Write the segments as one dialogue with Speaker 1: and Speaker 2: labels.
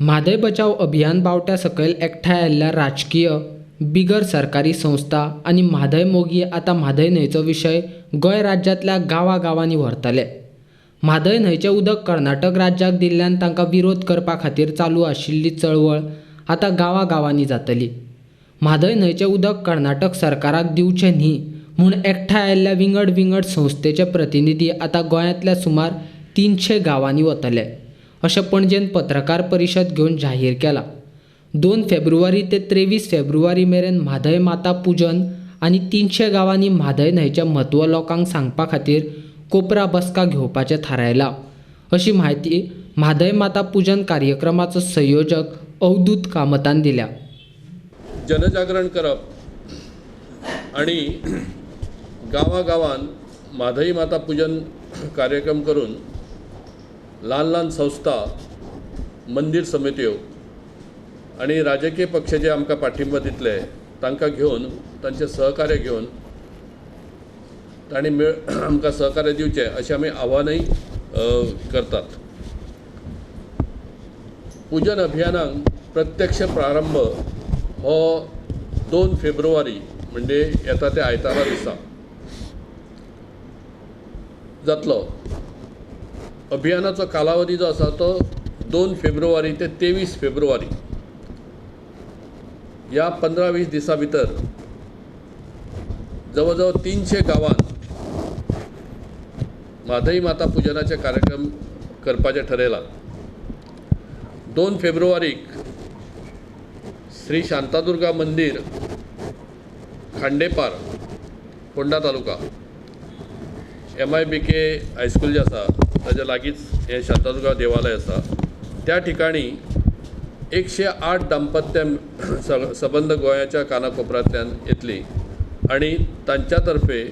Speaker 1: म्हादय बचाव अभियान बावट्या सकयल एकठांय आयिल्ल्या राजकीय बिगर सरकारी संस्था आनी म्हादय मोगी आतां म्हादय न्हंयचो विशय गोंय राज्यांतल्या गांवांगांवांनी व्हरतले। म्हादय न्हंयचें उदक कर्नाटक राज्याक दिल्ल्यान तांकां विरोध करपा खातीर चालू आशिल्ली चळवळ आतां गांवांगांवांनी जातली। म्हादय न्हंयचें उदक कर्नाटक सरकाराक दिवचें न्ही म्हूण एकठांय आयिल्ल्या विंगड विंगड संस्थेचे प्रतिनिधी आतां गोंयांतल्या सुमार 300 गांवांनी वतले, अशें पणजेन पत्रकार परिशद घेवन जाहीर केलां। 2 फेब्रुवारी ते 23 फेब्रुवारी मेरेन म्हादय माता पुजन आनी 300 गांवांनी म्हादय न्हंयचें म्हत्व लोकांक सांगपा खातीर कोपरा बसका घेवपाचें थारायलां, अशी म्हायती म्हादय माता पुजन कार्यक्रमाचो संयोजक अवधूत कामतान दिल्या।
Speaker 2: जनजागरण करप आणि गांवागांवान म्हादय माता पुजन कार्यक्रम करून ल्हान ल्हान संस्था, मंदिर समित्यो आणि राजकीय पक्ष जे आमकां पाठिंबा दितले तांकां घेवन तांचे सहकार्य घेवन तांणी आमकां सहकार्य दिवचें अशें आमी आव्हानय करतात। पुजन अभियानाक प्रत्यक्ष प्रारंभ हो 2 फेब्रुवारी म्हणजे येता त्या आयतारा दिसा जातलो। अभियानाचो कालावधी जो आसा तो 2 फेब्रुवारी ते 23 फेब्रुवारी ह्या 15-20 दिसां भितर जवळ जवळ 300 गांवांत म्हादय माता पुजनाचे कार्यक्रम करपाचें ठरयलां। 2 फेब्रुवारीक श्री शांतादुर्गा मंदिर खांडेपार फोंडा तालुका MIBK हायस्कूल जे आसा ताच्या लागींच हे शांतादुर्गा देवालय आसा, त्या ठिकाणी 108 दाम्पत्य सबंद गोंयाच्या कानाकोपऱ्यांतल्यान येतली आणि तांच्या तर्फे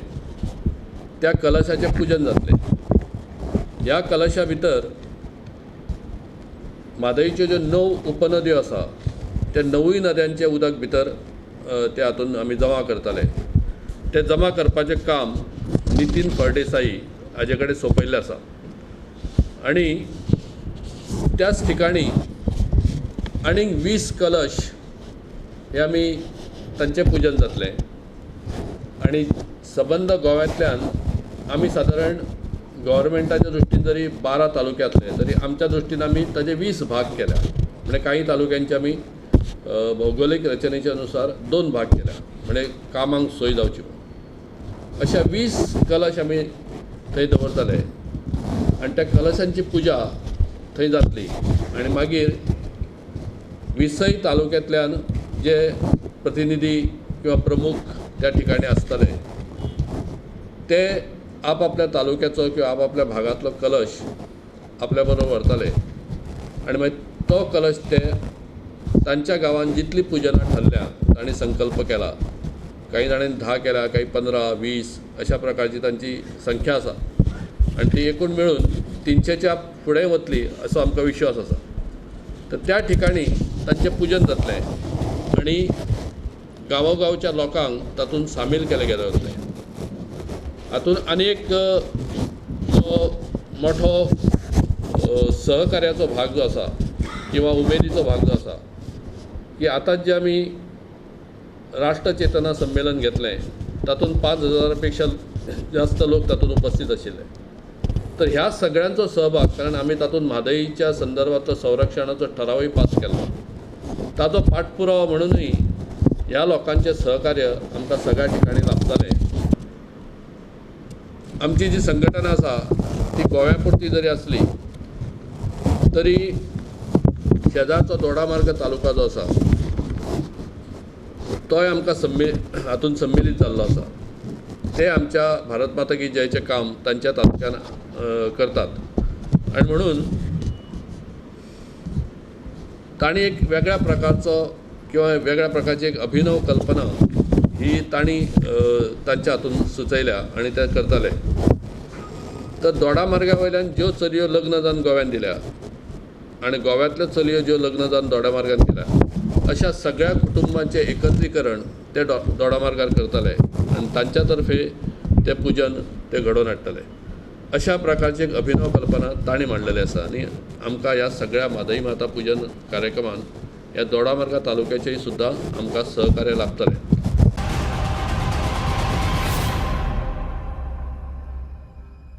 Speaker 2: त्या कलशाचें पुजन जातलें। ह्या कलशा भितर म्हादयच्यो ज्यो 9 उपनद्यो आसा त्या 9 नद्यांचें उदक भितर ते हातूंत आमी जमा करतले। ते जमा करपाचें काम नितीन फळदेसाई हाजे कडेन सोंपयल्लें आसा आणि त्याच ठिकाणी आनीक 20 कलश हे आमी तांचें पुजन जातलें आणि सबंद गोव्यांतल्यान आमी सादारण गव्हर्मेंटाच्या दृश्टीन जरी 12 तालुक्यांतले तरी आमच्या दृश्टीन आमी ताजे 20 भाग केल्या, म्हणजे काही तालुक्यांचे आमी भौगोलीक रचनेच्या अनुसार 2 भाग केल्या, म्हणजे कामांक सोय जावची म्हणून। अशा 20 कलश आमी थंय दवरतले आणि त्या कलशांची पुजा थंय जातली आणि मागीर 20 तालुक्यांतल्यान जे प्रतिनिधी किंवा प्रमुख त्या ठिकाणी आसतले ते आपापल्या तालुक्याचो किंवा आपापल्या भागातलो कलश आपल्या बरोबर व्हरतले आणि मागीर तो कलश ते तांच्या गांवांत जितली पुजनां ठरल्या तांणी संकल्प केला, काही जाणांनी 10 केल्या, काही 15, 20 अशा प्रकारची तांची संख्या आसा आणि ती एकूण मिळून 300च्या फुडें वतली असो आमकां विश्वास आसा। तर त्या ठिकाणी तांचें पुजन जातलें आणि गांवोगांवच्या लोकांक तातूंत सामील केले गेले वतले। हातूंत आनी एक मोठो सहकार्याचो भाग जो आसा किंवा उमेदीचो भाग जो आसा की आतां जे आमी राष्ट्र चेतना संमेलन घेतलें तातूंत 5000 पेक्षा जास्त लोक तातूंत उपस्थित आशिल्ले। तर ह्या सगळ्यांचो सहभाग, कारण आमी तातूंत म्हादयच्या संदर्भातलो संरक्षणाचो ठरावय पास केलो, ताचो पाठपुरावो म्हणूनय ह्या लोकांचें सहकार्य आमकां सगळ्या ठिकाणी लाभतलें। आमची जी संघटना आसा ती गोव्या पुरती जरी आसली तरी शेजारचो दोडामार्ग तालुका जो आसा तोय आमकां हातूंत सम्मिलीत जाल्लो आसा। ते आमच्या भारत माता की जयचें काम तांच्या तालुक्यान करतात आणि म्हणून तांणी एक वेगळ्या प्रकारचो किंवा वेगळ्या प्रकारची एक अभिनव कल्पना ही तांणी तांच्या हातूंत सुचयल्या आणि ते करतले। तर दोडामार्गा वयल्यान ज्यो चलयो लग्न जावन गोव्यान दिल्या आणि गोव्यातल्यो चलयो ज्यो लग्न जावन दोडामार्गान दिल्या अशा सगळ्या कुटुंबांचे एकत्रीकरण ते दोडामार्गार करतले आणि तांच्या तर्फे ते पुजन ते घडोवन हाडटले। अशा प्रकारची एक अभिनव कल्पना ताणी मांडलेली आसा आनी आमकां ह्या सगळ्या म्हादई माता पुजन कार्यक्रमान ह्या दोडामार्गा तालुक्याचेय सुद्दां आमकां सहकार्य लाभतलें.